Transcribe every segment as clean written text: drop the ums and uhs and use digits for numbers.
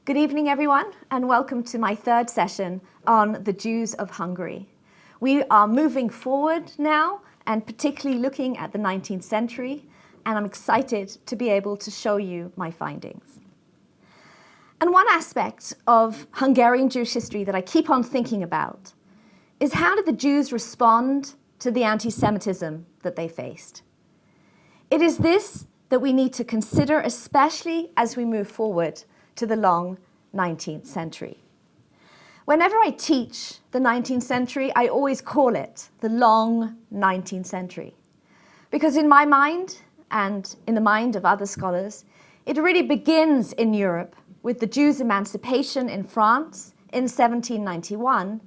Good evening, everyone, and welcome to my third session on the Jews of Hungary. We are moving forward now, and particularly looking at the 19th century, and I'm excited to be able to show you my findings. And one aspect of Hungarian Jewish history that I keep on thinking about is how did the Jews respond to the anti-Semitism that they faced? It is this that we need to consider, especially as we move forward to the long 19th century. Whenever I teach the 19th century, I always call it the long 19th century. Because in my mind, and in the mind of other scholars, it really begins in Europe with the Jews' emancipation in France in 1791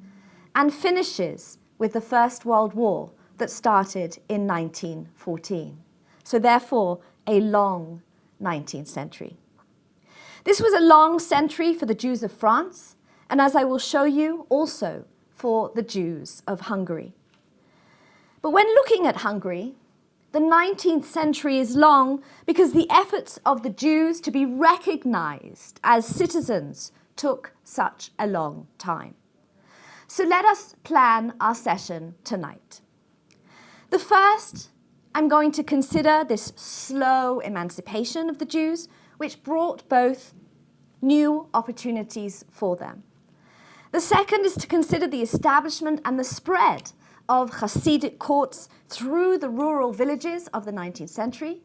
and finishes with the First World War that started in 1914. So therefore, a long 19th century. This was a long century for the Jews of France, and as I will show you, also for the Jews of Hungary. But when looking at Hungary, the 19th century is long because the efforts of the Jews to be recognized as citizens took such a long time. So let us plan our session tonight. The first, I'm going to consider this slow emancipation of the Jews, which brought both new opportunities for them. The second is to consider the establishment and the spread of Hasidic courts through the rural villages of the 19th century.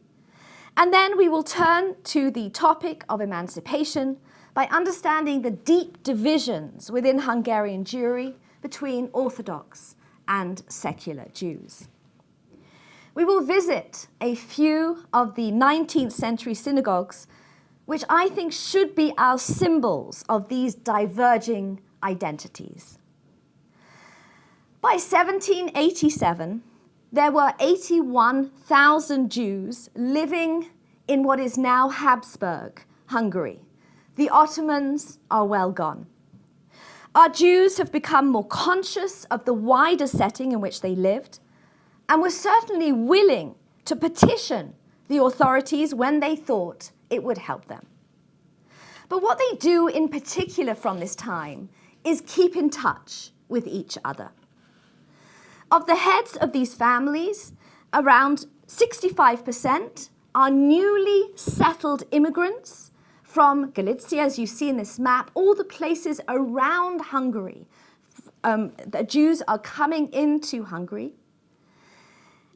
And then we will turn to the topic of emancipation by understanding the deep divisions within Hungarian Jewry between Orthodox and secular Jews. We will visit a few of the 19th century synagogues, which I think should be our symbols of these diverging identities. By 1787, there were 81,000 Jews living in what is now Habsburg, Hungary. The Ottomans are well gone. Our Jews have become more conscious of the wider setting in which they lived, and were certainly willing to petition the authorities when they thought it would help them. But what they do in particular from this time is keep in touch with each other. Of the heads of these families, around 65% are newly settled immigrants from Galicia, as you see in this map, all the places around Hungary. The Jews are coming into Hungary.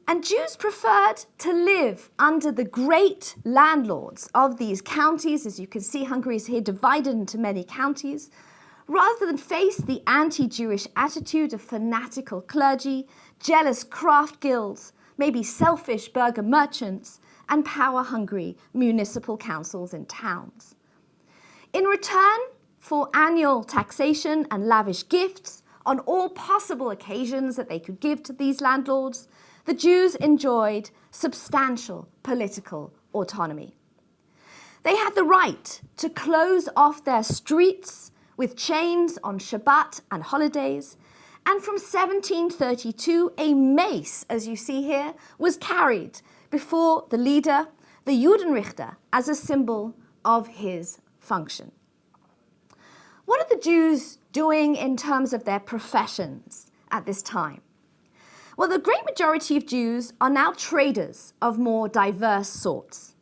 And Jews preferred to live under the great landlords of these counties. As you can see, Hungary is here divided into many counties, rather than face the anti-Jewish attitude of fanatical clergy, jealous craft guilds, maybe selfish burgher merchants, and power-hungry municipal councils in towns. In return for annual taxation and lavish gifts on all possible occasions that they could give to these landlords, the Jews enjoyed substantial political autonomy. They had the right to close off their streets with chains on Shabbat and holidays, and from 1732, a mace, as you see here, was carried before the leader, the Judenrichter, as a symbol of his function. What are the Jews doing in terms of their professions at this time? Well, the great majority of Jews are now traders of more diverse sorts.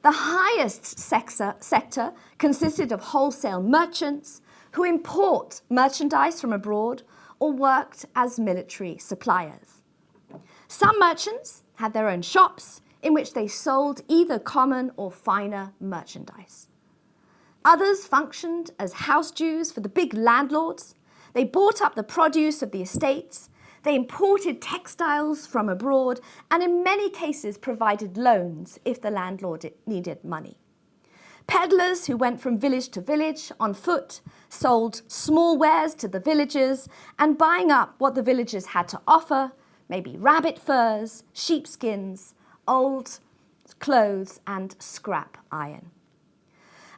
The highest sector consisted of wholesale merchants who import merchandise from abroad or worked as military suppliers. Some merchants had their own shops in which they sold either common or finer merchandise. Others functioned as house Jews for the big landlords. They bought up the produce of the estates. They imported textiles from abroad and in many cases provided loans if the landlord needed money. Peddlers who went from village to village on foot sold small wares to the villagers and buying up what the villagers had to offer, maybe rabbit furs, sheepskins, old clothes and scrap iron.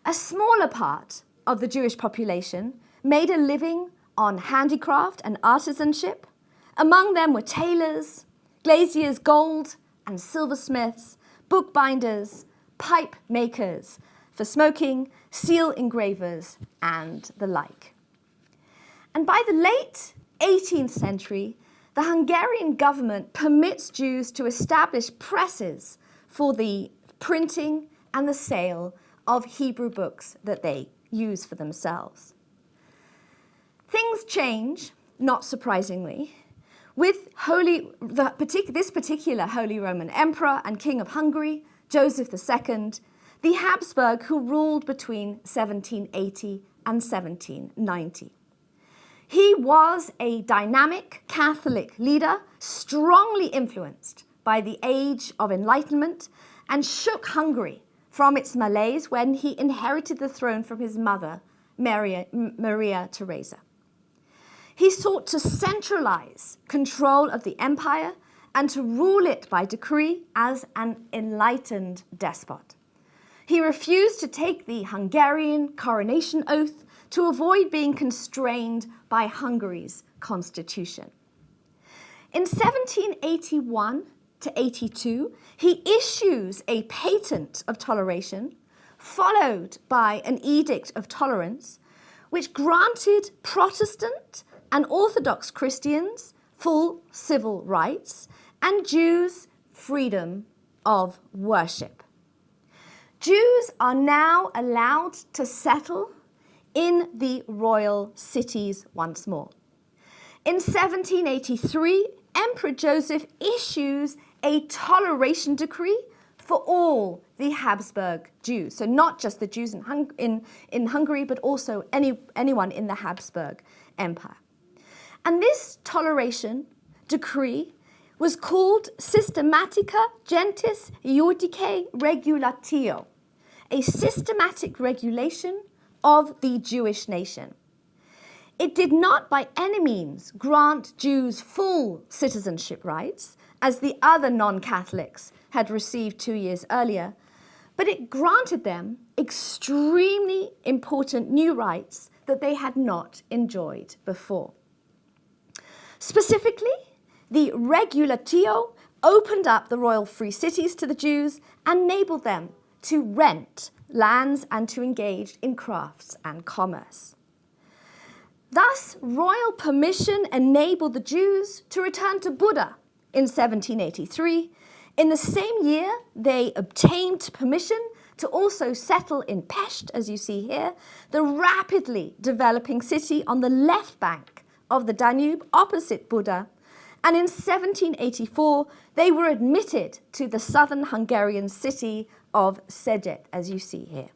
A smaller part of the Jewish population made a living on handicraft and artisanship. Among them were tailors, glaziers, gold and silversmiths, bookbinders, pipe makers, for smoking, seal engravers, and the like. And by the late 18th century, the Hungarian government permits Jews to establish presses for the printing and the sale of Hebrew books that they use for themselves. Things change, not surprisingly, with this particular Holy Roman Emperor and King of Hungary, Joseph II, the Habsburg who ruled between 1780 and 1790. He was a dynamic Catholic leader, strongly influenced by the Age of Enlightenment, and shook Hungary from its malaise when he inherited the throne from his mother, Maria Theresa. He sought to centralize control of the empire and to rule it by decree as an enlightened despot. He refused to take the Hungarian coronation oath to avoid being constrained by Hungary's constitution. In 1781 to 82, he issues a patent of toleration, followed by an edict of tolerance, which granted Protestant and Orthodox Christians full civil rights and Jews freedom of worship. Jews are now allowed to settle in the royal cities once more. In 1783, Emperor Joseph issues a toleration decree for all the Habsburg Jews. So not just the Jews in Hungary, but also anyone in the Habsburg Empire. And this toleration decree was called Systematica Gentis Iudice Regulatio, a systematic regulation of the Jewish nation. It did not by any means grant Jews full citizenship rights, as the other non-Catholics had received 2 years earlier, but it granted them extremely important new rights that they had not enjoyed before. Specifically, the Regulatio opened up the royal free cities to the Jews and enabled them to rent lands and to engage in crafts and commerce. Thus, royal permission enabled the Jews to return to Buda in 1783. In the same year, they obtained permission to also settle in Pest, as you see here, the rapidly developing city on the left bank of the Danube opposite Buda. And in 1784, they were admitted to the southern Hungarian city of Szeged, as you see here.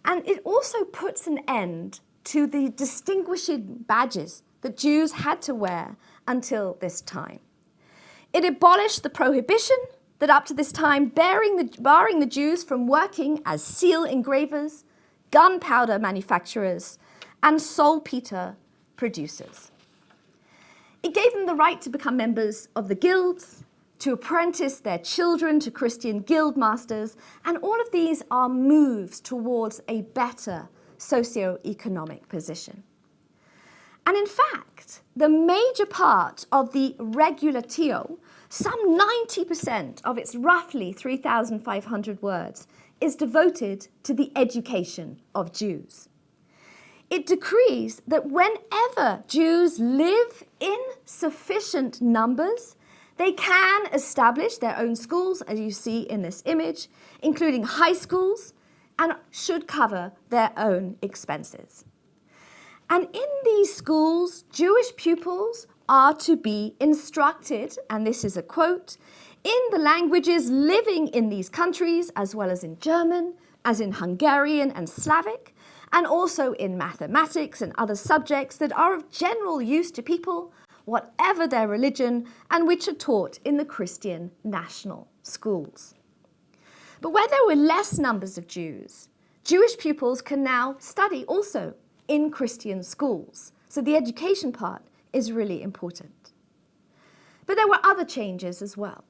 And it also puts an end to the distinguishing badges that Jews had to wear until this time. It abolished the prohibition that up to this time barring the Jews from working as seal engravers, gunpowder manufacturers, and saltpeter producers. It gave them the right to become members of the guilds, to apprentice their children to Christian guild masters, and all of these are moves towards a better socio-economic position. And in fact, the major part of the Regulatio, some 90% of its roughly 3,500 words, is devoted to the education of Jews. It decrees that whenever Jews live in sufficient numbers, they can establish their own schools, as you see in this image, including high schools, and should cover their own expenses. And in these schools, Jewish pupils are to be instructed, and this is a quote, in the languages living in these countries, as well as in German, as in Hungarian and Slavic, and also in mathematics and other subjects that are of general use to people, whatever their religion, and which are taught in the Christian national schools. But where there were less numbers of Jews, Jewish pupils can now study also in Christian schools. So the education part is really important. But there were other changes as well.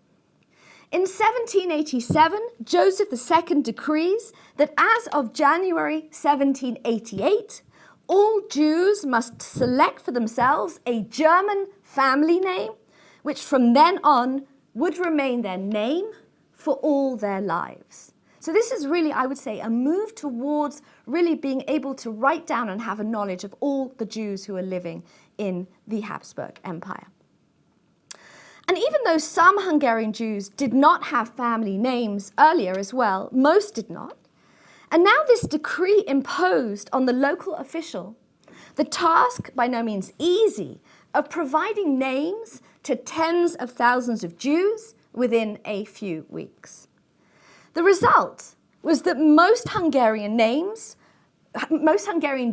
In 1787, Joseph II decrees that as of January 1788, all Jews must select for themselves a German family name, which from then on would remain their name for all their lives. So this is really, I would say, a move towards really being able to write down and have a knowledge of all the Jews who are living in the Habsburg Empire. And even though some Hungarian Jews did not have family names earlier as well, most did not. And now this decree imposed on the local official the task, by no means easy, of providing names to tens of thousands of Jews within a few weeks. The result was that most Hungarian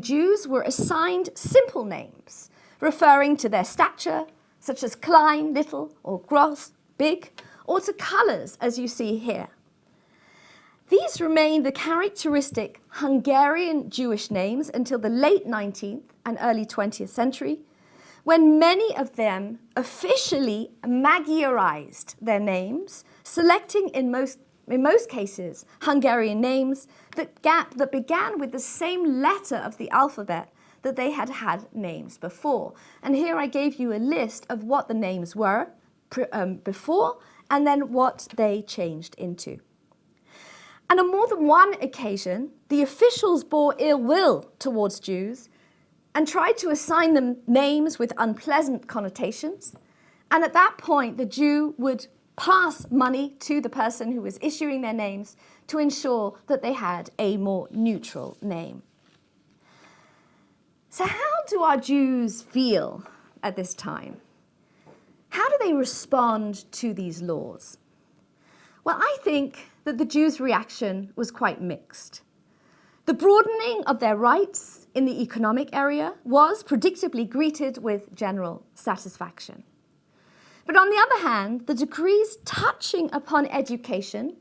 Jews were assigned simple names, referring to their stature, such as klein, little, or gross, big, or to colors, as you see here. These remained the characteristic Hungarian Jewish names until the late 19th and early 20th century, when many of them officially Magyarized their names, selecting in most cases Hungarian names that began with the same letter of the alphabet that they had had names before. And here I gave you a list of what the names were before and then what they changed into. And on more than one occasion, the officials bore ill will towards Jews and tried to assign them names with unpleasant connotations. And at that point, the Jew would pass money to the person who was issuing their names to ensure that they had a more neutral name. So how do our Jews feel at this time? How do they respond to these laws? Well, I think that the Jews' reaction was quite mixed. The broadening of their rights in the economic area was predictably greeted with general satisfaction. But on the other hand, the decrees touching upon education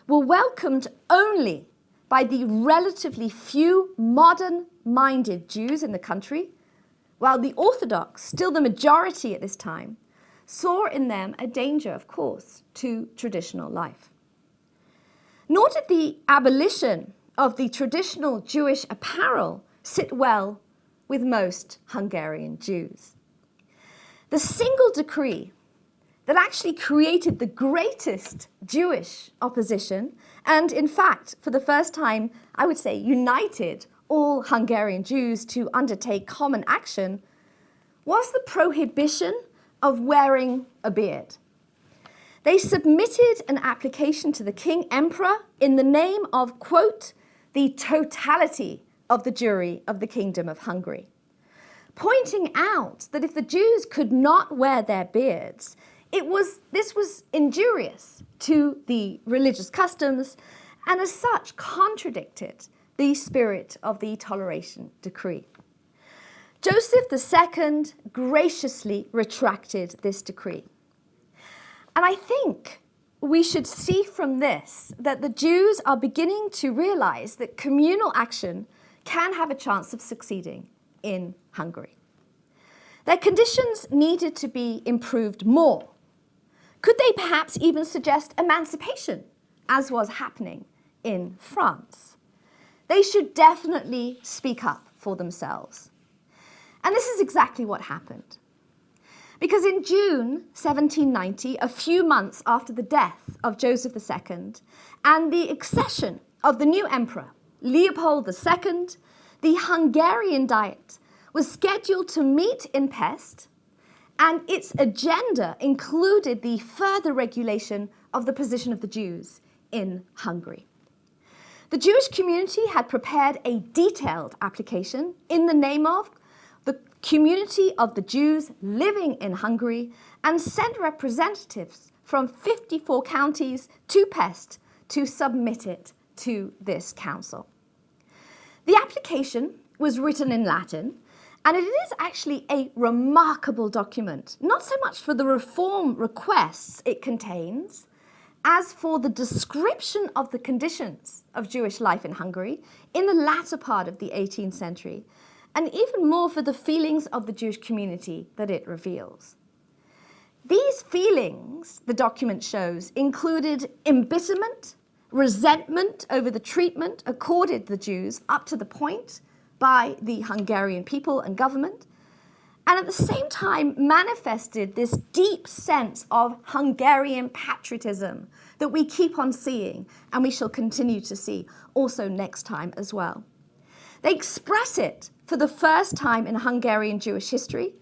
were welcomed only by the relatively few modern-minded Jews in the country, while the Orthodox, still the majority at this time, saw in them a danger, of course, to traditional life. Nor did the abolition of the traditional Jewish apparel sit well with most Hungarian Jews. The single decree that actually created the greatest Jewish opposition, and in fact, for the first time, I would say, united all Hungarian Jews to undertake common action, was the prohibition of wearing a beard. They submitted an application to the King Emperor in the name of, quote, the totality of the Jewry of the Kingdom of Hungary, pointing out that if the Jews could not wear their beards, this was injurious to the religious customs and as such contradicted the spirit of the Toleration Decree. Joseph II graciously retracted this decree. And I think we should see from this that the Jews are beginning to realize that communal action can have a chance of succeeding in Hungary. Their conditions needed to be improved more. Could they perhaps even suggest emancipation, as was happening in France? They should definitely speak up for themselves. And this is exactly what happened. Because in June 1790, a few months after the death of Joseph II and the accession of the new emperor, Leopold II, the Hungarian Diet was scheduled to meet in Pest, and its agenda included the further regulation of the position of the Jews in Hungary. The Jewish community had prepared a detailed application in the name of the community of the Jews living in Hungary and sent representatives from 54 counties to Pest to submit it to this council. The application was written in Latin, and it is actually a remarkable document, not so much for the reform requests it contains, as for the description of the conditions of Jewish life in Hungary in the latter part of the 18th century, and even more for the feelings of the Jewish community that it reveals. These feelings, the document shows, included embitterment, resentment over the treatment accorded the Jews up to the point by the Hungarian people and government, and at the same time manifested this deep sense of Hungarian patriotism that we keep on seeing, and we shall continue to see also next time as well. They express it for the first time in Hungarian Jewish history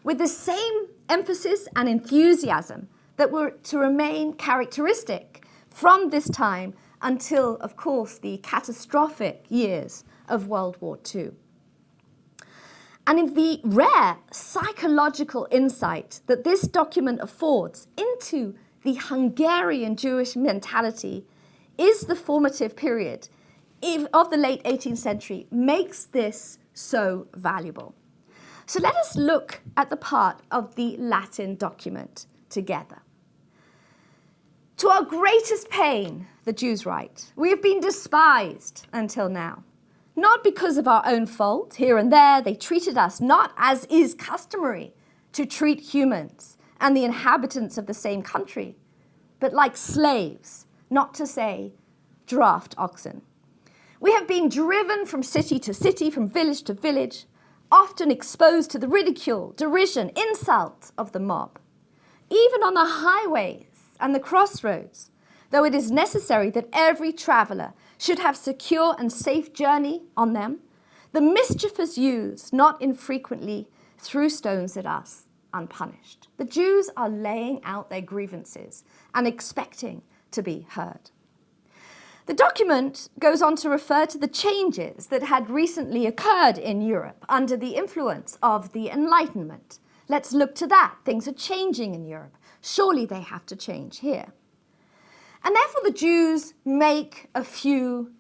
with the same emphasis and enthusiasm that were to remain characteristic from this time until, of course, the catastrophic years of World War II. And in the rare psychological insight that this document affords into the Hungarian Jewish mentality is the formative period of the late 18th century, makes this so valuable. So let us look at the part of the Latin document together. To our greatest pain, the Jews write, we have been despised until now. Not because of our own fault. Here and there they treated us not as is customary to treat humans and the inhabitants of the same country, but like slaves, not to say draft oxen. We have been driven from city to city, from village to village, often exposed to the ridicule, derision, insult of the mob. Even on the highways and the crossroads, though it is necessary that every traveller should have secure and safe journey on them, the mischievous youths not infrequently threw stones at us unpunished. The Jews are laying out their grievances and expecting to be heard. The document goes on to refer to the changes that had recently occurred in Europe under the influence of the Enlightenment. Let's look to that. Things are changing in Europe. Surely they have to change here. And therefore the Jews make a few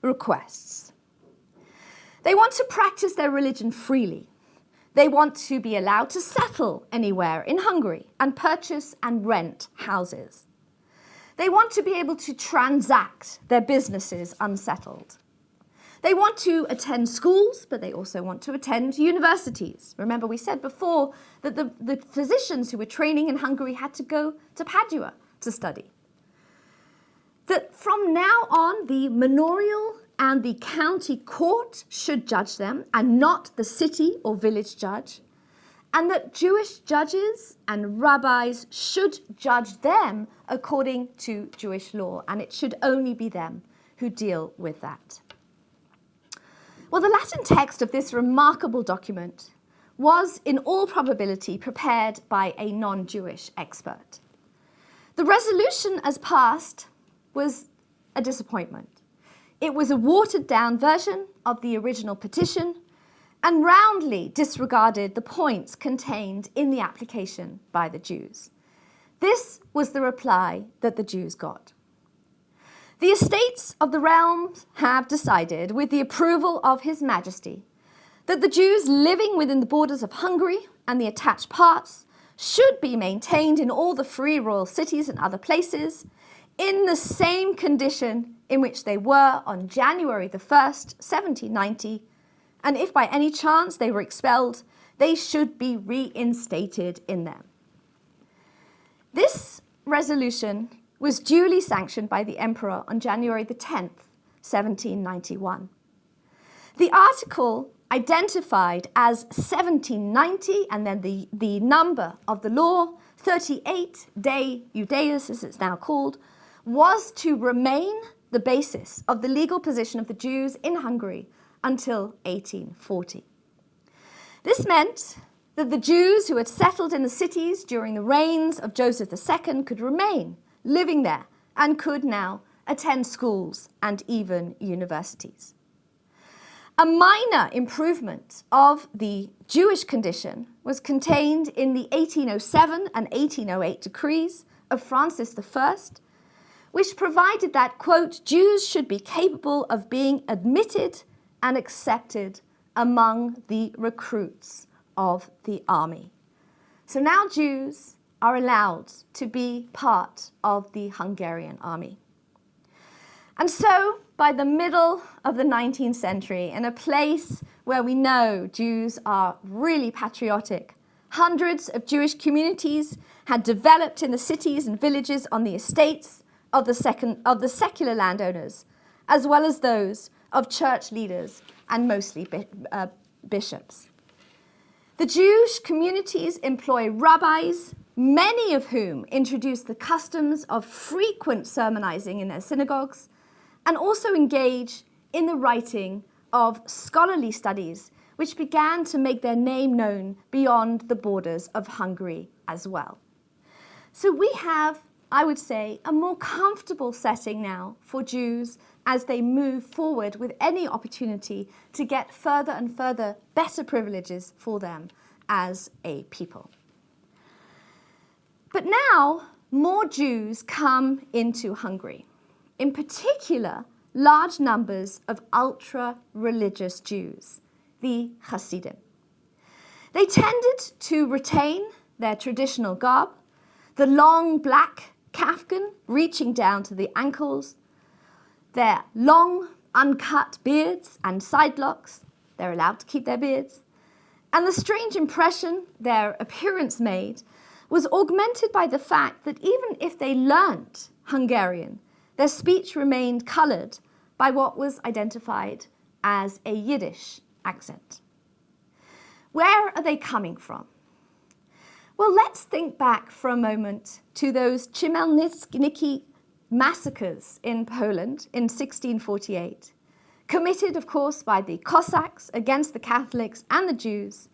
requests. They want to practice their religion freely. They want to be allowed to settle anywhere in Hungary and purchase and rent houses. They want to be able to transact their businesses unsettled. They want to attend schools, but they also want to attend universities. Remember, we said before that the physicians who were training in Hungary had to go to Padua to study. That from now on, the manorial and the county court should judge them, and not the city or village judge, and that Jewish judges and rabbis should judge them according to Jewish law, and it should only be them who deal with that. Well, the Latin text of this remarkable document was, in all probability, prepared by a non-Jewish expert. The resolution as passed was a disappointment. It was a watered-down version of the original petition and roundly disregarded the points contained in the application by the Jews. This was the reply that the Jews got. The estates of the realms have decided, with the approval of His Majesty, that the Jews living within the borders of Hungary and the attached parts should be maintained in all the free royal cities and other places in the same condition in which they were on January the 1st, 1790, and if by any chance they were expelled, they should be reinstated in them. This resolution was duly sanctioned by the Emperor on January the 10th, 1791. The article identified as 1790, and then the number of the law, 38 Dei Judaeus, as it's now called, was to remain the basis of the legal position of the Jews in Hungary until 1840. This meant that the Jews who had settled in the cities during the reigns of Joseph II could remain living there and could now attend schools and even universities. A minor improvement of the Jewish condition was contained in the 1807 and 1808 decrees of Francis I, which provided that, quote, Jews should be capable of being admitted and accepted among the recruits of the army. So now Jews are allowed to be part of the Hungarian army. And so, by the middle of the 19th century, in a place where we know Jews are really patriotic, hundreds of Jewish communities had developed in the cities and villages on the estates of the secular landowners, as well as those of church leaders and mostly bishops. The Jewish communities employ rabbis, many of whom introduce the customs of frequent sermonizing in their synagogues, and also engage in the writing of scholarly studies, which began to make their name known beyond the borders of Hungary as well. So we have, I would say, a more comfortable setting now for Jews as they move forward with any opportunity to get further and further better privileges for them as a people. But now, more Jews come into Hungary. In particular, large numbers of ultra-religious Jews, the Hasidim. They tended to retain their traditional garb, the long black kaftan reaching down to the ankles, their long uncut beards and side locks, they're allowed to keep their beards, and the strange impression their appearance made was augmented by the fact that even if they learnt Hungarian, their speech remained coloured by what was identified as a Yiddish accent. Where are they coming from? Well, let's think back for a moment to those Chmielnicki massacres in Poland in 1648, committed, of course, by the Cossacks against the Catholics and the Jews,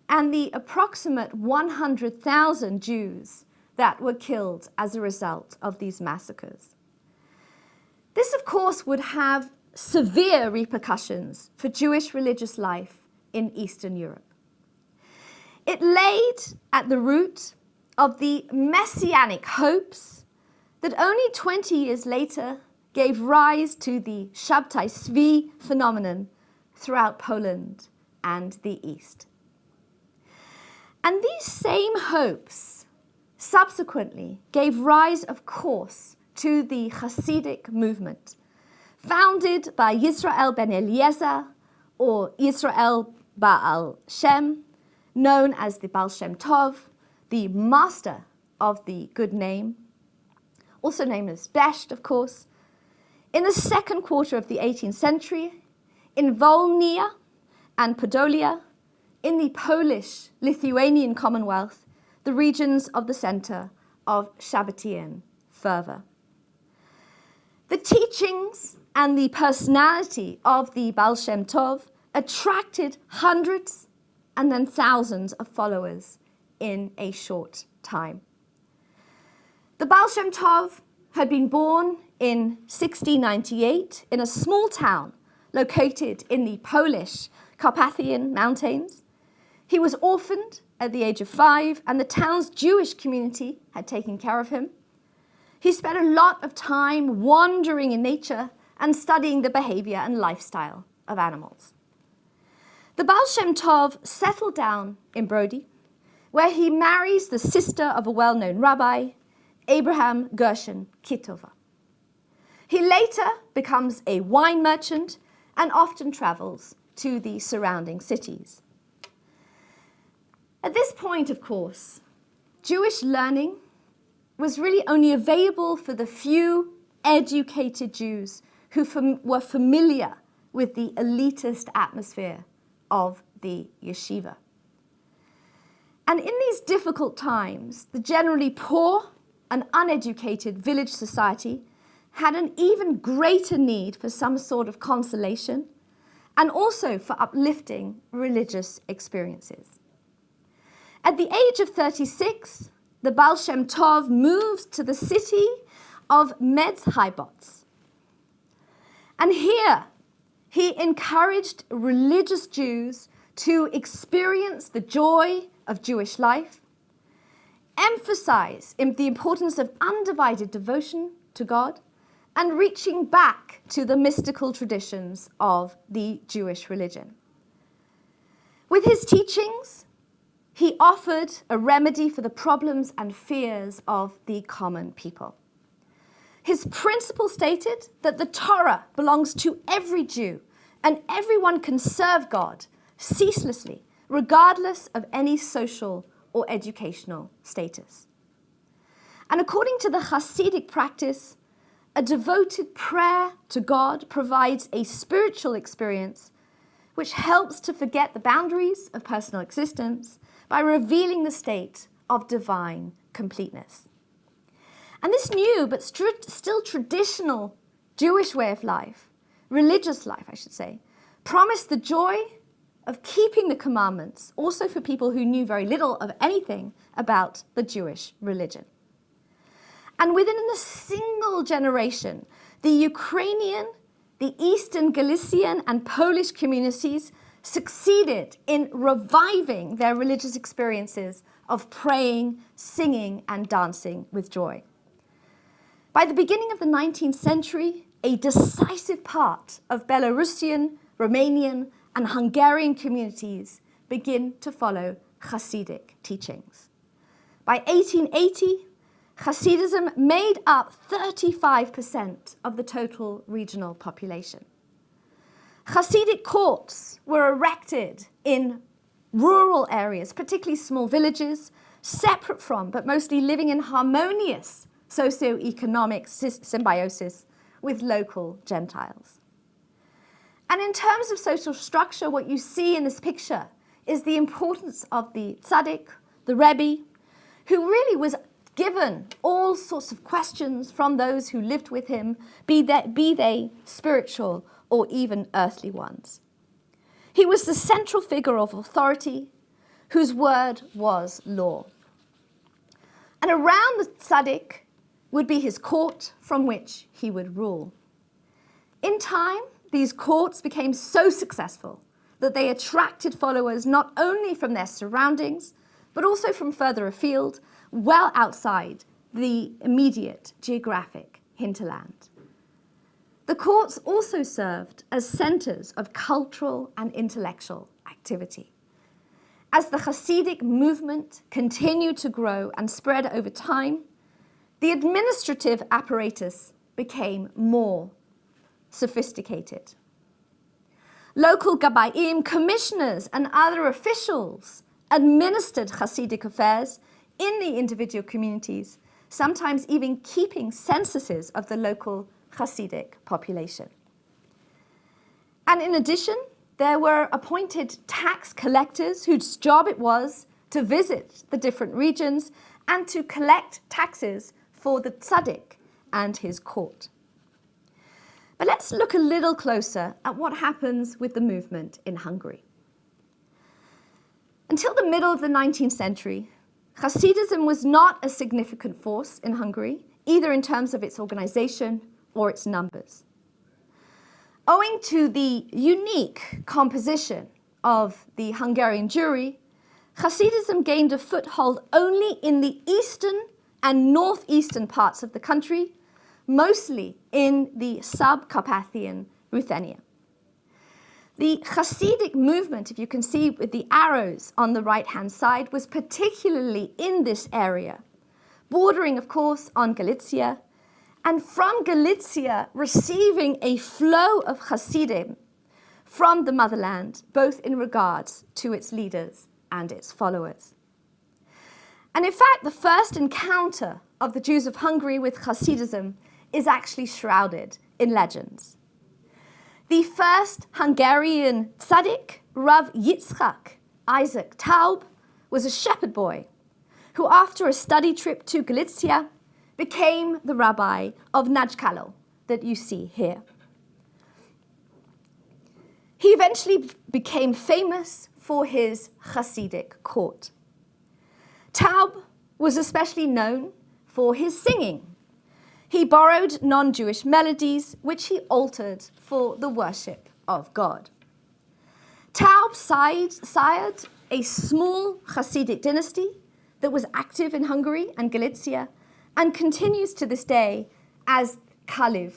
and the approximate 100,000 Jews that were killed as a result of these massacres. This, of course, would have severe repercussions for Jewish religious life in Eastern Europe. It laid at the root of the messianic hopes that only 20 years later gave rise to the Shabtai Tzvi phenomenon throughout Poland and the East. And these same hopes subsequently gave rise, of course, to the Hasidic movement, founded by Yisrael ben Eliezer, or Yisrael Baal Shem, known as the Baal Shem Tov, the master of the good name, also known as Pest, of course, in the second quarter of the 18th century, in Volhynia and Podolia, in the Polish-Lithuanian Commonwealth, the regions of the center of Shabbatian fervor. The teachings and the personality of the Baal Shem Tov attracted hundreds and then thousands of followers in a short time. The Baal Shem Tov had been born in 1698 in a small town located in the Polish Carpathian Mountains. He was orphaned at the age of 5, and the town's Jewish community had taken care of him. He spent a lot of time wandering in nature and studying the behavior and lifestyle of animals. The Baal Shem Tov settled down in Brody, where he marries the sister of a well-known rabbi, Abraham Gershon Kitova. He later becomes a wine merchant and often travels to the surrounding cities. At this point, of course, Jewish learning was really only available for the few educated Jews who were familiar with the elitist atmosphere of the yeshiva. And in these difficult times, the generally poor and uneducated village society had an even greater need for some sort of consolation and also for uplifting religious experiences. At the age of 36, the Baal Shem Tov moves to the city of Medzhybotz. And here, he encouraged religious Jews to experience the joy of Jewish life, emphasize the importance of undivided devotion to God, and reaching back to the mystical traditions of the Jewish religion. With his teachings, he offered a remedy for the problems and fears of the common people. His principle stated that the Torah belongs to every Jew, and everyone can serve God ceaselessly, regardless of any social or educational status. And according to the Hasidic practice, a devoted prayer to God provides a spiritual experience which helps to forget the boundaries of personal existence by revealing the state of divine completeness. And this new but still traditional Jewish way of life, religious life I should say, promised the joy of keeping the commandments also for people who knew very little of anything about the Jewish religion. And within a single generation, the Ukrainian, the Eastern Galician and Polish communities succeeded in reviving their religious experiences of praying, singing, and dancing with joy. By the beginning of the 19th century, a decisive part of Belarusian, Romanian, and Hungarian communities begin to follow Hasidic teachings. By 1880, Hasidism made up 35% of the total regional population. Hasidic courts were erected in rural areas, particularly small villages, separate from, but mostly living in harmonious socio-economic symbiosis with local Gentiles. And in terms of social structure, what you see in this picture is the importance of the tzaddik, the rebbe, who really was given all sorts of questions from those who lived with him, be they spiritual or even earthly ones. He was the central figure of authority, whose word was law. And around the tzaddik would be his court from which he would rule. In time, these courts became so successful that they attracted followers not only from their surroundings, but also from further afield, well outside the immediate geographic hinterland. The courts also served as centers of cultural and intellectual activity. As the Hasidic movement continued to grow and spread over time, the administrative apparatus became more sophisticated. Local gabayim, commissioners, and other officials administered Hasidic affairs in the individual communities, sometimes even keeping censuses of the local Hasidic population. And in addition, there were appointed tax collectors whose job it was to visit the different regions and to collect taxes for the tzaddik and his court. But let's look a little closer at what happens with the movement in Hungary. Until the middle of the 19th century, Hasidism was not a significant force in Hungary, either in terms of its organization or its numbers. Owing to the unique composition of the Hungarian Jewry, Hasidism gained a foothold only in the eastern and northeastern parts of the country, mostly in the sub-Carpathian Ruthenia. The Hasidic movement, if you can see with the arrows on the right-hand side, was particularly in this area, bordering, of course, on Galicia, and from Galicia receiving a flow of Hasidim from the motherland, both in regards to its leaders and its followers. And in fact, the first encounter of the Jews of Hungary with Hasidism is actually shrouded in legends. The first Hungarian tzaddik, Rav Yitzchak Isaac Taub, was a shepherd boy who, after a study trip to Galicia, became the rabbi of Nagykaló that you see here. He eventually became famous for his Hasidic court. Taub was especially known for his singing. He borrowed non-Jewish melodies, which he altered for the worship of God. Taub sired a small Hasidic dynasty that was active in Hungary and Galicia and continues to this day as Kaliv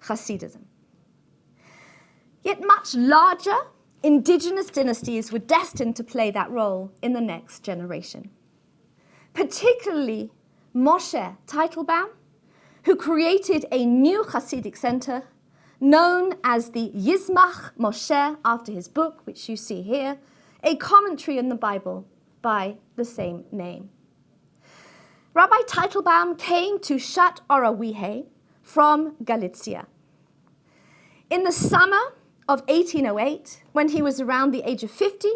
Hasidism. Yet much larger indigenous dynasties were destined to play that role in the next generation. Particularly Moshe Teitelbaum, who created a new Hasidic center known as the Yizmach Moshe, after his book, which you see here, a commentary on the Bible by the same name. Rabbi Teitelbaum came to Shat Orawihe from Galicia. In the summer of 1808, when he was around the age of 50,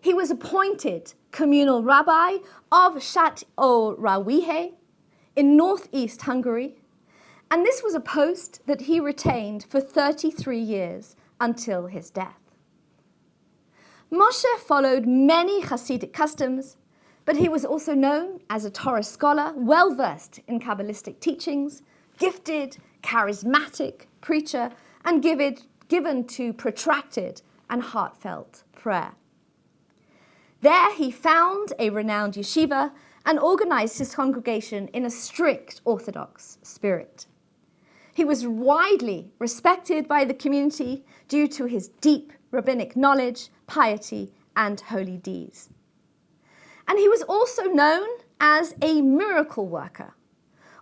he was appointed communal rabbi of Szat-Orawihe in northeast Hungary, and this was a post that he retained for 33 years until his death. Moshe followed many Hasidic customs, but he was also known as a Torah scholar, well-versed in Kabbalistic teachings, gifted, charismatic preacher, and given to protracted and heartfelt prayer. There he found a renowned yeshiva and organized his congregation in a strict Orthodox spirit. He was widely respected by the community due to his deep rabbinic knowledge, piety, and holy deeds. And he was also known as a miracle worker,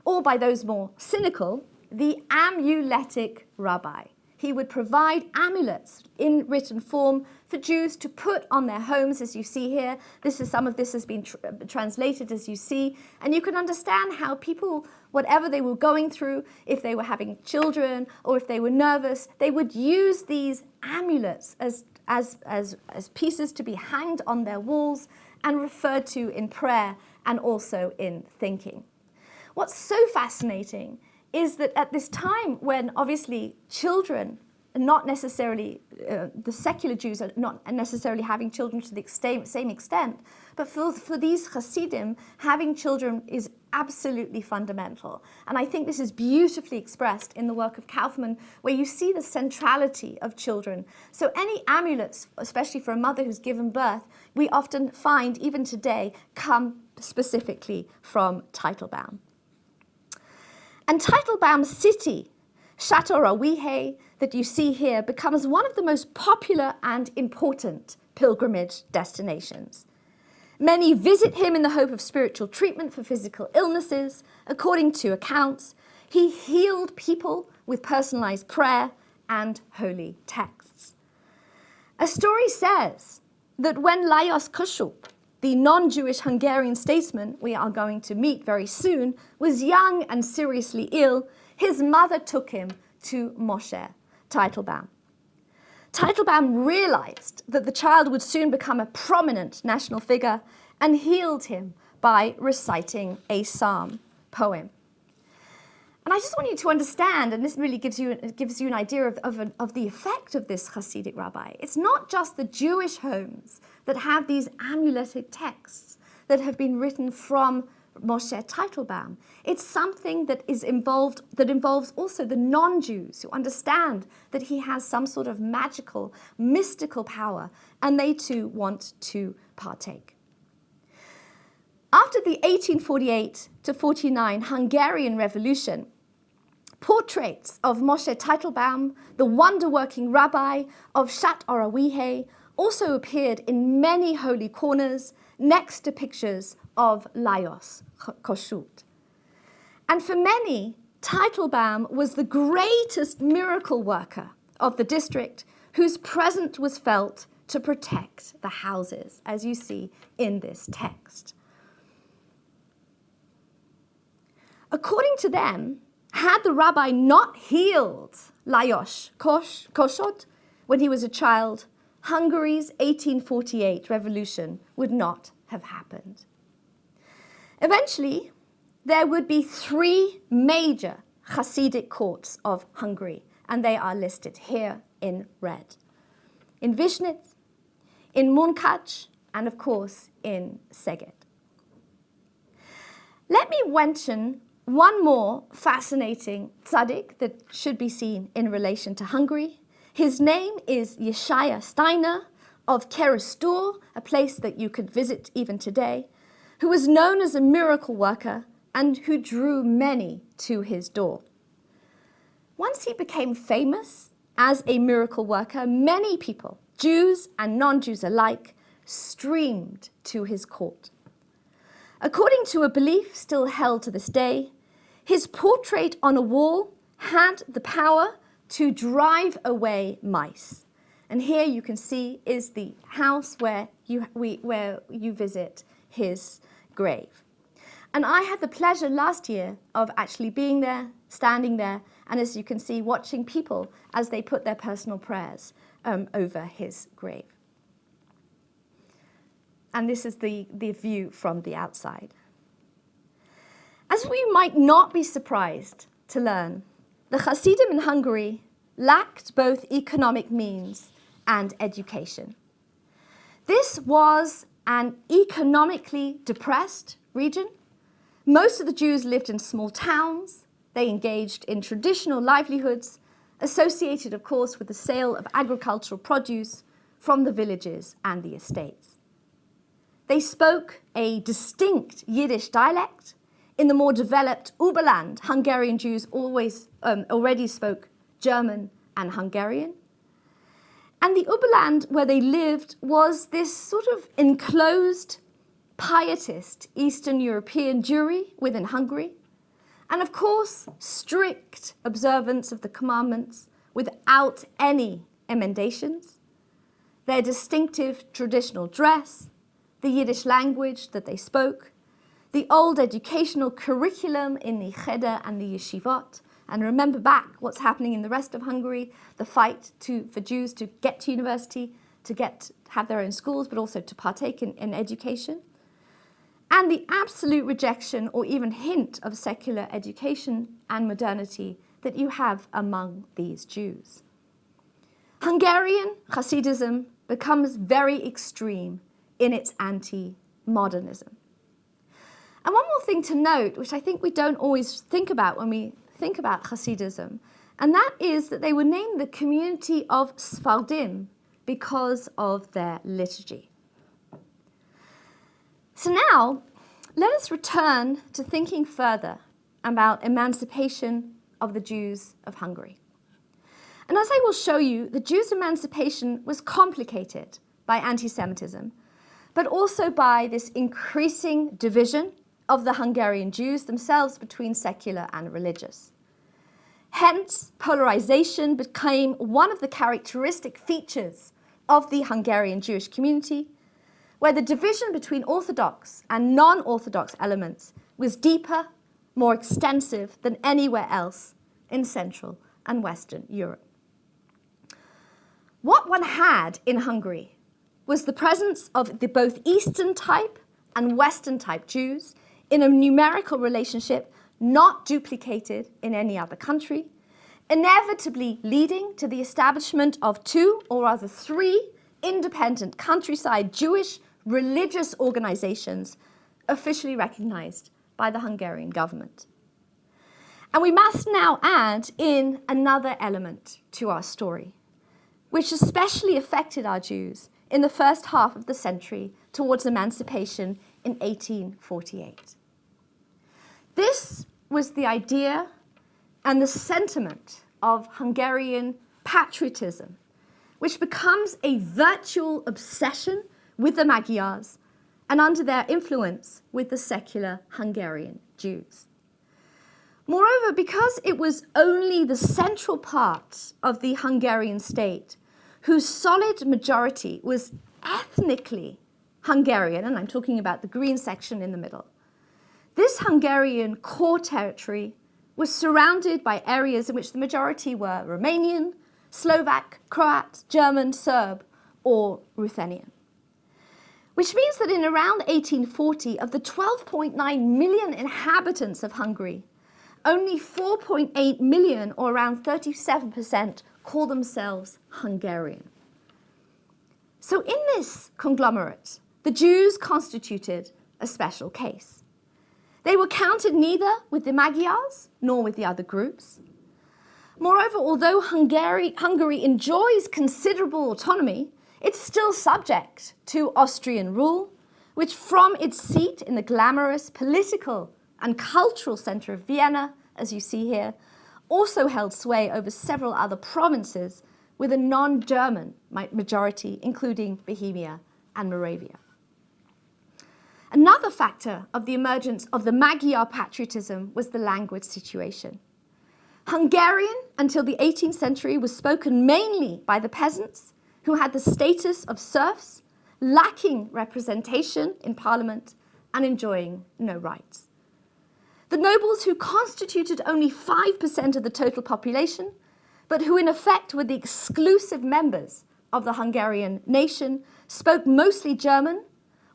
or by those more cynical, the amuletic rabbi. He would provide amulets in written form for Jews to put on their homes, as you see here. Some of this has been translated, as you see. And you can understand how people, whatever they were going through, if they were having children or if they were nervous, they would use these amulets as pieces to be hanged on their walls and referred to in prayer and also in thinking. What's so fascinating is that at this time when obviously children are not necessarily, the secular Jews are not necessarily having children to the same extent, but for these Hasidim, having children is absolutely fundamental. And I think this is beautifully expressed in the work of Kaufman, where you see the centrality of children. So any amulets, especially for a mother who's given birth, we often find, even today, come specifically from Teitelbaum. And Teitelbaum's city, Szat-Orawihe, that you see here, becomes one of the most popular and important pilgrimage destinations. Many visit him in the hope of spiritual treatment for physical illnesses. According to accounts, he healed people with personalized prayer and holy texts. A story says that when Lajos Kossuth, the non-Jewish Hungarian statesman we are going to meet very soon, was young and seriously ill, his mother took him to Moshe Teitelbaum. Teitelbaum realized that the child would soon become a prominent national figure and healed him by reciting a psalm poem. And I just want you to understand, and this really gives you an idea of the effect of this Hasidic rabbi. It's not just the Jewish homes that have these amuletic texts that have been written from Moshe Teitelbaum. It's something that involves also the non-Jews who understand that he has some sort of magical, mystical power, and they too want to partake. After the 1848 to 49 Hungarian Revolution, portraits of Moshe Teitelbaum, the wonder-working rabbi of Szat-Orawihe, also appeared in many holy corners next to pictures of Lajos Kossuth. And for many, Teitelbaum was the greatest miracle worker of the district, whose presence was felt to protect the houses, as you see in this text. According to them, had the rabbi not healed Lajos Kossuth when he was a child, Hungary's 1848 revolution would not have happened. Eventually, there would be 3 major Hasidic courts of Hungary, and they are listed here in red. In Višnitz, in Munkacs, and of course in Szeged. Let me mention one more fascinating tzaddik that should be seen in relation to Hungary. His name is Yeshaya Steiner of Kerestur, a place that you could visit even today, who was known as a miracle worker and who drew many to his door. Once he became famous as a miracle worker, many people, Jews and non-Jews alike, streamed to his court. According to a belief still held to this day, his portrait on a wall had the power to drive away mice. And here you can see is the house where you visit his grave. And I had the pleasure last year of actually being there, standing there, and as you can see, watching people as they put their personal prayers over his grave. And this is the view from the outside. As we might not be surprised to learn, the Hasidim in Hungary lacked both economic means and education. This was an economically depressed region. Most of the Jews lived in small towns. They engaged in traditional livelihoods, associated, of course, with the sale of agricultural produce from the villages and the estates. They spoke a distinct Yiddish dialect. In the more developed Oberland, Hungarian Jews already spoke German and Hungarian. And the Oberland, where they lived, was this sort of enclosed, pietist Eastern European Jewry within Hungary. And of course, strict observance of the commandments without any emendations. Their distinctive traditional dress, the Yiddish language that they spoke, the old educational curriculum in the cheder and the yeshivot. And remember back what's happening in the rest of Hungary, the fight for Jews to get to university, to have their own schools, but also to partake in education. And the absolute rejection or even hint of secular education and modernity that you have among these Jews. Hungarian Hasidism becomes very extreme in its anti-modernism. And one more thing to note, which I think we don't always think about when we think about Hasidism, and that is that they were named the community of Sephardim because of their liturgy. So now, let us return to thinking further about emancipation of the Jews of Hungary. And as I will show you, the Jews' emancipation was complicated by antisemitism, but also by this increasing division of the Hungarian Jews themselves between secular and religious. Hence, polarization became one of the characteristic features of the Hungarian Jewish community, where the division between Orthodox and non-Orthodox elements was deeper, more extensive than anywhere else in Central and Western Europe. What one had in Hungary was the presence of the both Eastern type and Western type Jews in a numerical relationship not duplicated in any other country, inevitably leading to the establishment of 2 or rather 3 independent countryside Jewish religious organizations officially recognized by the Hungarian government. And we must now add in another element to our story, which especially affected our Jews in the first half of the century towards emancipation in 1848. This was the idea and the sentiment of Hungarian patriotism, which becomes a virtual obsession with the Magyars and under their influence with the secular Hungarian Jews. Moreover, because it was only the central part of the Hungarian state whose solid majority was ethnically Hungarian, and I'm talking about the green section in the middle, this Hungarian core territory was surrounded by areas in which the majority were Romanian, Slovak, Croat, German, Serb, or Ruthenian. Which means that in around 1840, of the 12.9 million inhabitants of Hungary, only 4.8 million, or around 37%, call themselves Hungarian. So in this conglomerate, the Jews constituted a special case. They were counted neither with the Magyars nor with the other groups. Moreover, although Hungary enjoys considerable autonomy, it's still subject to Austrian rule, which from its seat in the glamorous political and cultural center of Vienna, as you see here, also held sway over several other provinces with a non-German majority, including Bohemia and Moravia. Another factor of the emergence of the Magyar patriotism was the language situation. Hungarian, until the 18th century, was spoken mainly by the peasants, who had the status of serfs, lacking representation in parliament and enjoying no rights. The nobles, who constituted only 5% of the total population, but who in effect were the exclusive members of the Hungarian nation, spoke mostly German,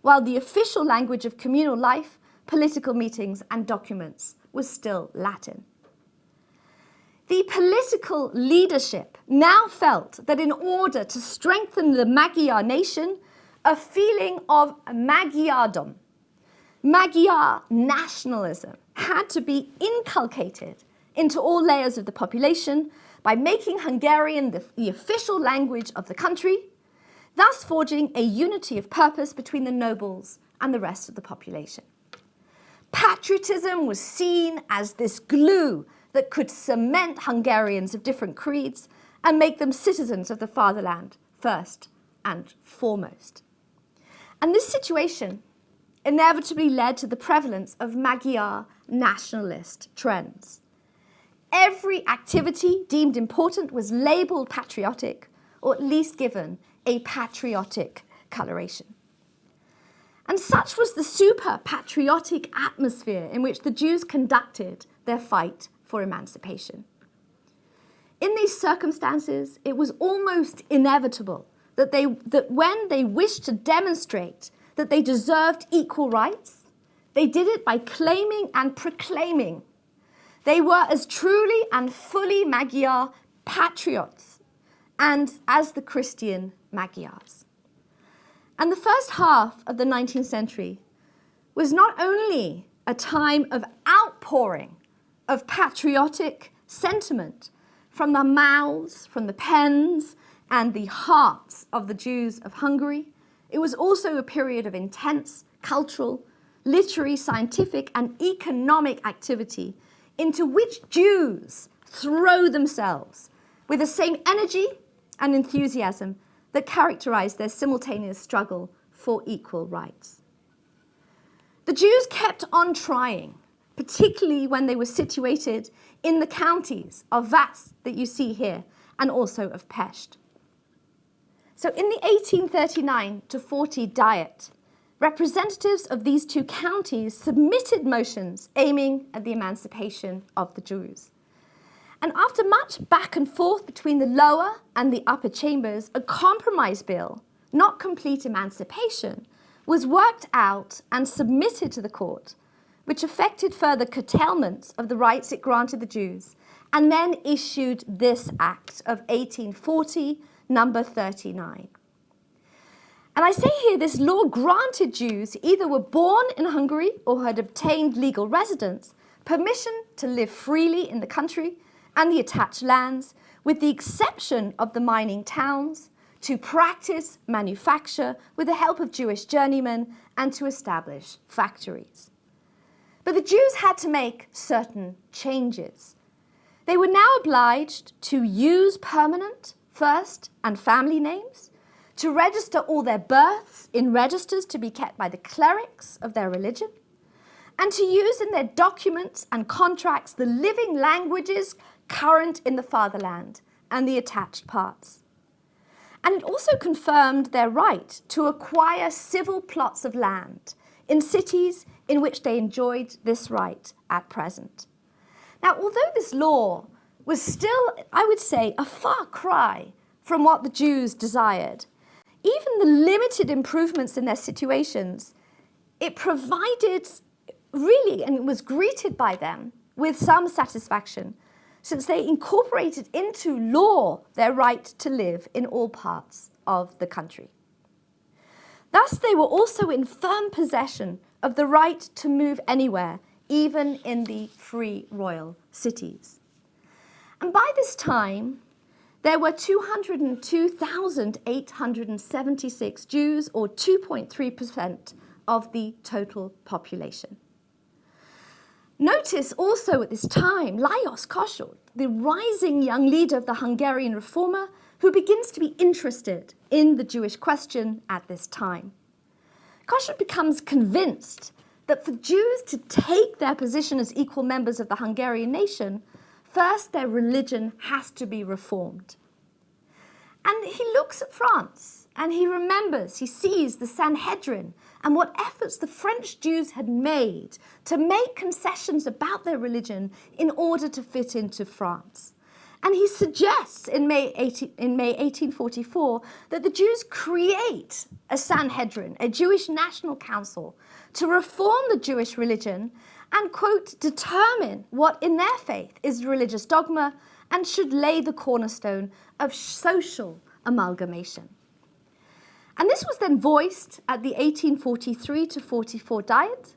while the official language of communal life, political meetings and documents was still Latin. The political leadership now felt that in order to strengthen the Magyar nation, a feeling of Magyardom, Magyar nationalism, had to be inculcated into all layers of the population by making Hungarian the official language of the country, thus forging a unity of purpose between the nobles and the rest of the population. Patriotism was seen as this glue that could cement Hungarians of different creeds and make them citizens of the fatherland first and foremost. And this situation inevitably led to the prevalence of Magyar nationalist trends. Every activity deemed important was labelled patriotic, or at least given a patriotic coloration. And such was the super-patriotic atmosphere in which the Jews conducted their fight for emancipation. In these circumstances, it was almost inevitable that when they wished to demonstrate that they deserved equal rights, they did it by claiming and proclaiming they were as truly and fully Magyar patriots and as the Christian Magyars. And the first half of the 19th century was not only a time of outpouring of patriotic sentiment from the mouths, from the pens, and the hearts of the Jews of Hungary, it was also a period of intense cultural, literary, scientific, and economic activity into which Jews throw themselves with the same energy and enthusiasm that characterized their simultaneous struggle for equal rights. The Jews kept on trying, particularly when they were situated in the counties of Vas that you see here, and also of Pest. So in the 1839-40 Diet, representatives of these two counties submitted motions aiming at the emancipation of the Jews. And after much back and forth between the lower and the upper chambers, a compromise bill, not complete emancipation, was worked out and submitted to the court, which effected further curtailments of the rights it granted the Jews, and then issued this Act of 1840, number 39. And I say here, this law granted Jews, either were born in Hungary or had obtained legal residence, permission to live freely in the country and the attached lands, with the exception of the mining towns, to practice manufacture with the help of Jewish journeymen, and to establish factories. But the Jews had to make certain changes. They were now obliged to use permanent first and family names, to register all their births in registers to be kept by the clerics of their religion, and to use in their documents and contracts the living languages current in the fatherland and the attached parts. And it also confirmed their right to acquire civil plots of land in cities in which they enjoyed this right at present. Now, although this law was still, I would say, a far cry from what the Jews desired, even the limited improvements in their situations, it provided really, and it was greeted by them with some satisfaction, since they incorporated into law their right to live in all parts of the country. Thus, they were also in firm possession of the right to move anywhere, even in the free royal cities. And by this time, there were 202,876 Jews, or 2.3% of the total population. Notice also at this time, Lajos Kossuth, the rising young leader of the Hungarian reformer, who begins to be interested in the Jewish question at this time. Kossuth becomes convinced that for Jews to take their position as equal members of the Hungarian nation, first their religion has to be reformed. And he looks at France and he remembers, he sees the Sanhedrin and what efforts the French Jews had made to make concessions about their religion in order to fit into France. And he suggests in May 1844 that the Jews create a Sanhedrin, a Jewish national council, to reform the Jewish religion and, quote, determine what in their faith is religious dogma and should lay the cornerstone of social amalgamation. And this was then voiced at the 1843 to 44 Diet,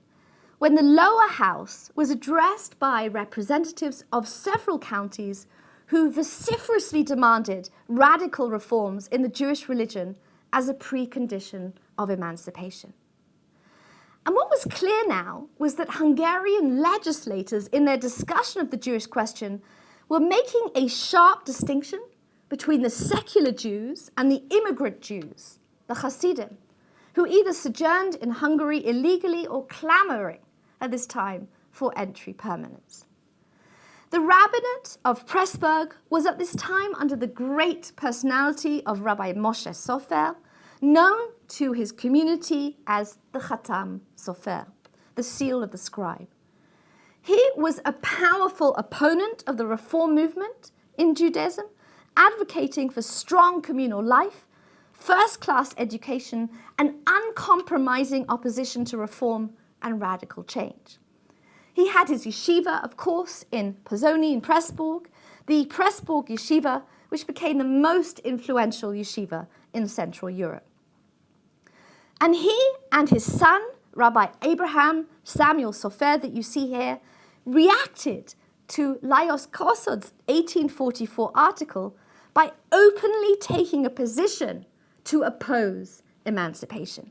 when the lower house was addressed by representatives of several counties who vociferously demanded radical reforms in the Jewish religion as a precondition of emancipation. And what was clear now was that Hungarian legislators, in their discussion of the Jewish question, were making a sharp distinction between the secular Jews and the immigrant Jews, the Hasidim, who either sojourned in Hungary illegally or clamoring at this time for entry permanence. The rabbinate of Pressburg was at this time under the great personality of Rabbi Moshe Sofer, known to his community as the Khatam Sofer, the seal of the scribe. He was a powerful opponent of the reform movement in Judaism, advocating for strong communal life, first-class education, and uncompromising opposition to reform and radical change. He had his yeshiva, of course, in Pozsony in Pressburg, the Pressburg yeshiva, which became the most influential yeshiva in Central Europe. And he and his son, Rabbi Abraham Samuel Sofer, that you see here, reacted to Lajos Kossuth's 1844 article by openly taking a position to oppose emancipation.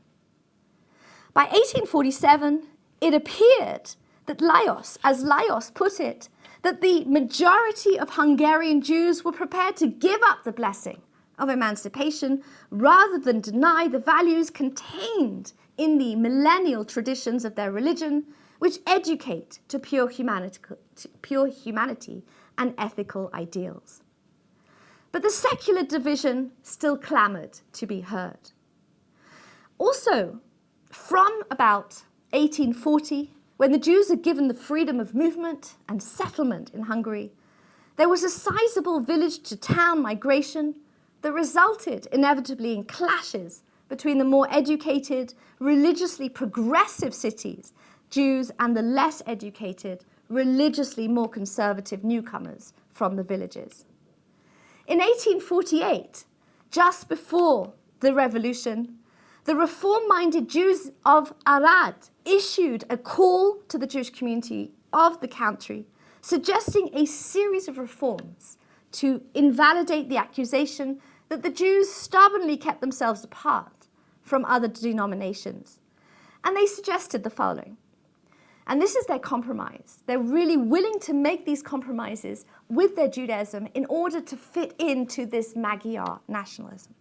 By 1847, it appeared that Lajos, as Lajos put it, that the majority of Hungarian Jews were prepared to give up the blessing of emancipation rather than deny the values contained in the millennial traditions of their religion, which educate to pure humanity and ethical ideals. But the secular division still clamored to be heard. Also, from about 1840, when the Jews had given the freedom of movement and settlement in Hungary, there was a sizable village-to-town migration that resulted inevitably in clashes between the more educated, religiously progressive cities, Jews, and the less educated, religiously more conservative newcomers from the villages. In 1848, just before the revolution, the reform-minded Jews of Arad issued a call to the Jewish community of the country, suggesting a series of reforms to invalidate the accusation that the Jews stubbornly kept themselves apart from other denominations. And they suggested the following. And this is their compromise. They're really willing to make these compromises with their Judaism in order to fit into this Magyar nationalism.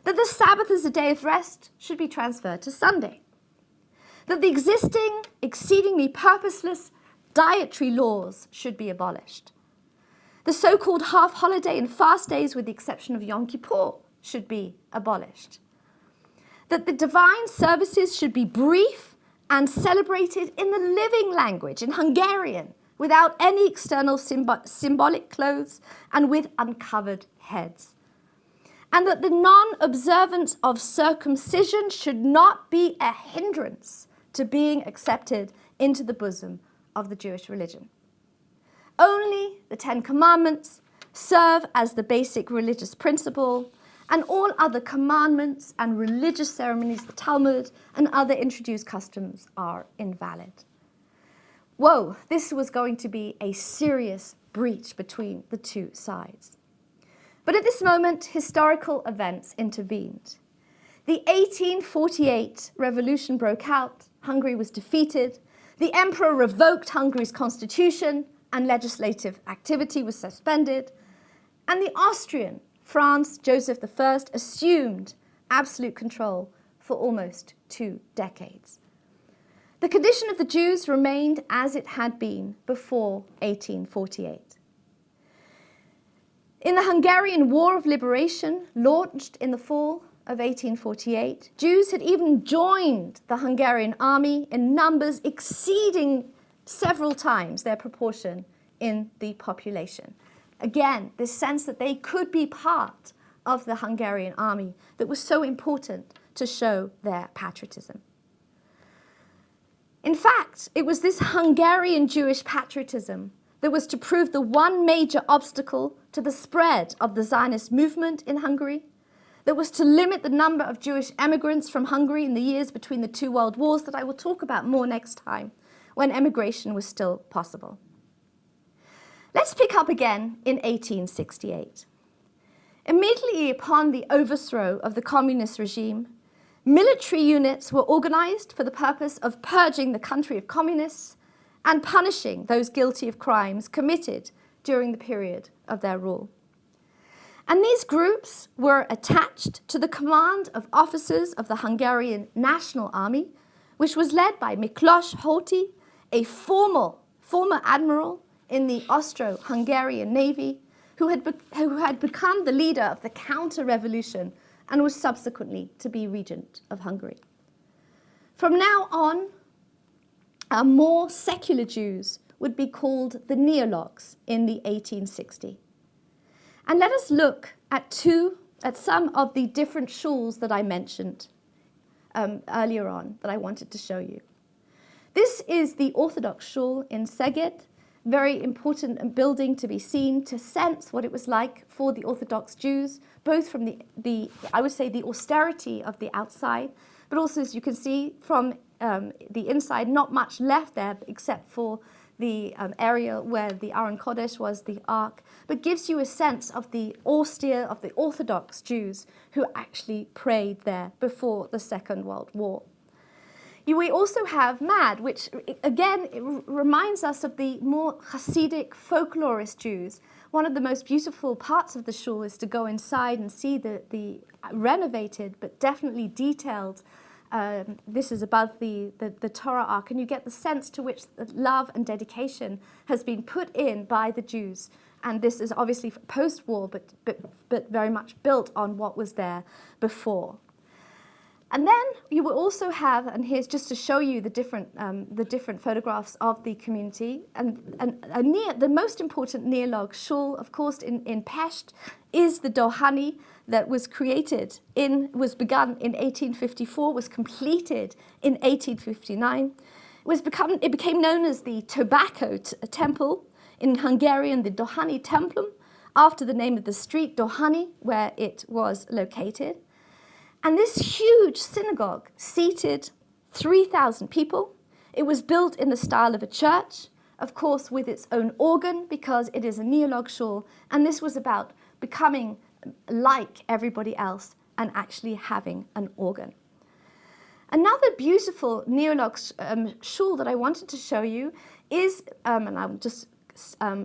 That the Sabbath as a day of rest should be transferred to Sunday. That the existing, exceedingly purposeless dietary laws should be abolished. The so-called half-holiday and fast days, with the exception of Yom Kippur, should be abolished. That the divine services should be brief and celebrated in the living language, in Hungarian, without any external symbolic clothes and with uncovered heads. And that the non-observance of circumcision should not be a hindrance to being accepted into the bosom of the Jewish religion. Only the Ten Commandments serve as the basic religious principle, and all other commandments and religious ceremonies, the Talmud, and other introduced customs are invalid. Whoa, this was going to be a serious breach between the two sides. But at this moment, historical events intervened. The 1848 revolution broke out, Hungary was defeated, the emperor revoked Hungary's constitution, and legislative activity was suspended, and the Austrian Franz Joseph I assumed absolute control for almost 2 decades. The condition of the Jews remained as it had been before 1848. In the Hungarian War of Liberation, launched in the fall, of 1848, Jews had even joined the Hungarian army in numbers exceeding several times their proportion in the population. Again, this sense that they could be part of the Hungarian army that was so important to show their patriotism. In fact, it was this Hungarian Jewish patriotism that was to prove the one major obstacle to the spread of the Zionist movement in Hungary, that was to limit the number of Jewish emigrants from Hungary in the years between the two world wars that I will talk about more next time, when emigration was still possible. Let's pick up again in 1868. Immediately upon the overthrow of the communist regime, military units were organized for the purpose of purging the country of communists and punishing those guilty of crimes committed during the period of their rule. And these groups were attached to the command of officers of the Hungarian National Army, which was led by Miklos Horthy, a former admiral in the Austro-Hungarian Navy, who had become the leader of the counter-revolution and was subsequently to be regent of Hungary. From now on, more secular Jews would be called the Neologs in the 1860s. And let us look at some of the different shuls that I mentioned earlier on that I wanted to show you. This is the Orthodox shul in Szeged, very important building to be seen, to sense what it was like for the Orthodox Jews, both from I would say the austerity of the outside, but also, as you can see, from the inside, not much left there except for the area where the Aron Kodesh was, the Ark, but gives you a sense of the austere, of the Orthodox Jews who actually prayed there before the Second World War. We also have Mad, which again it reminds us of the more Hasidic folklorist Jews. One of the most beautiful parts of the shul is to go inside and see the renovated but definitely detailed. This is above the Torah Ark, and you get the sense to which love and dedication has been put in by the Jews. And this is obviously post-war, but very much built on what was there before. And then you will also have, and here's just to show you the different photographs of the community. And the most important Neolog shul, of course, in Pest, is the Dohány that was begun in 1854, was completed in 1859. It became known as the Tobacco Temple, in Hungarian, the Dohány Templum, after the name of the street, Dohány, where it was located. And this huge synagogue seated 3,000 people. It was built in the style of a church, of course, with its own organ, because it is a Neolog shul, and this was about becoming like everybody else and actually having an organ. Another beautiful Neolog shul that I wanted to show you is, and I'll just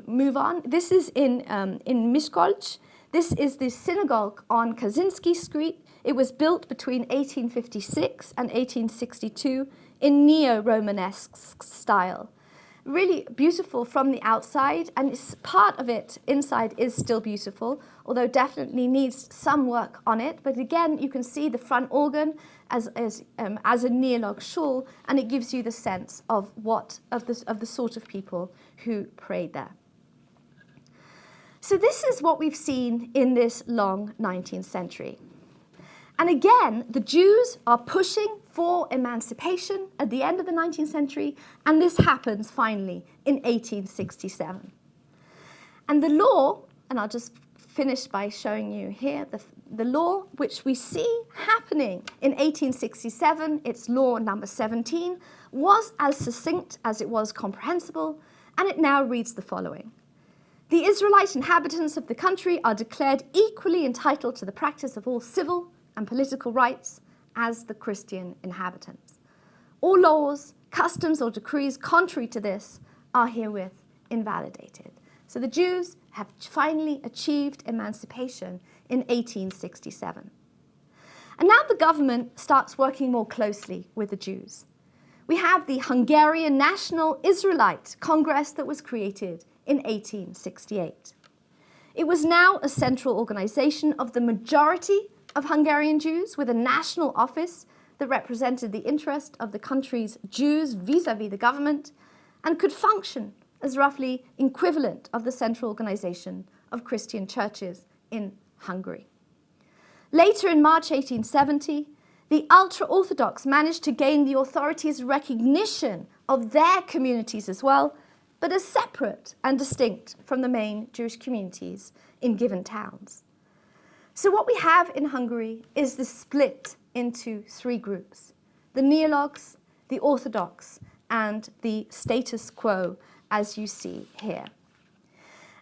move on. This is in Miskolc. This is the synagogue on Kaczynski Street. It was built between 1856 and 1862 in neo-Romanesque style. Really beautiful from the outside, and part of it inside is still beautiful, although definitely needs some work on it. But again, you can see the front organ as a Neolog shul, and it gives you the sense of the sort of people who prayed there. So this is what we've seen in this long 19th century. And again, the Jews are pushing for emancipation at the end of the 19th century, and this happens finally in 1867. And the law, and I'll just finish by showing you here, the law which we see happening in 1867, it's law number 17, was as succinct as it was comprehensible, and it now reads the following. The Israelite inhabitants of the country are declared equally entitled to the practice of all civil and political rights as the Christian inhabitants. All laws, customs, or decrees contrary to this are herewith invalidated. So the Jews have finally achieved emancipation in 1867. And now the government starts working more closely with the Jews. We have the Hungarian National Israelite Congress that was created in 1868. It was now a central organization of the majority of Hungarian Jews with a national office that represented the interest of the country's Jews vis-à-vis the government and could function as roughly equivalent of the central organization of Christian churches in Hungary. Later in March 1870, the ultra-Orthodox managed to gain the authorities' recognition of their communities as well, but as separate and distinct from the main Jewish communities in given towns. So what we have in Hungary is the split into three groups: the Neologs, the Orthodox, and the status quo, as you see here.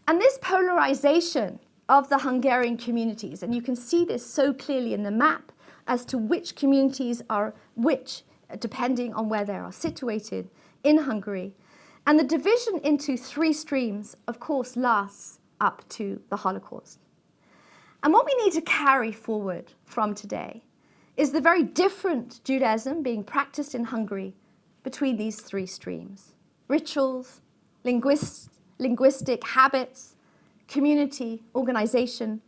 And this polarization of the Hungarian communities, and you can see this so clearly in the map as to which communities are which, depending on where they are situated in Hungary. And the division into three streams, of course, lasts up to the Holocaust. And what we need to carry forward from today is the very different Judaism being practiced in Hungary between these three streams: rituals, linguistic habits, community, organization,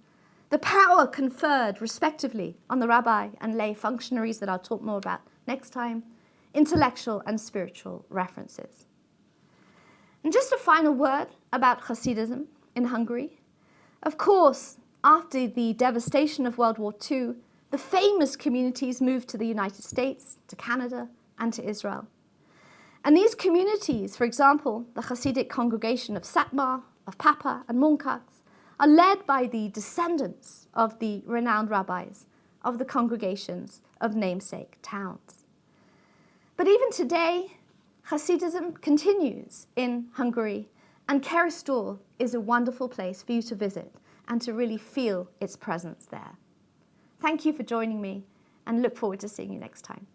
the power conferred respectively on the rabbi and lay functionaries that I'll talk more about next time, intellectual and spiritual references. And just a final word about Hasidism in Hungary. Of course, after the devastation of World War II, the famous communities moved to the United States, to Canada, and to Israel. And these communities, for example, the Hasidic congregation of Satmar, of Papa, and Munkacs, are led by the descendants of the renowned rabbis of the congregations of namesake towns. But even today, Hasidism continues in Hungary, and Kerestor is a wonderful place for you to visit and to really feel its presence there. Thank you for joining me, and look forward to seeing you next time.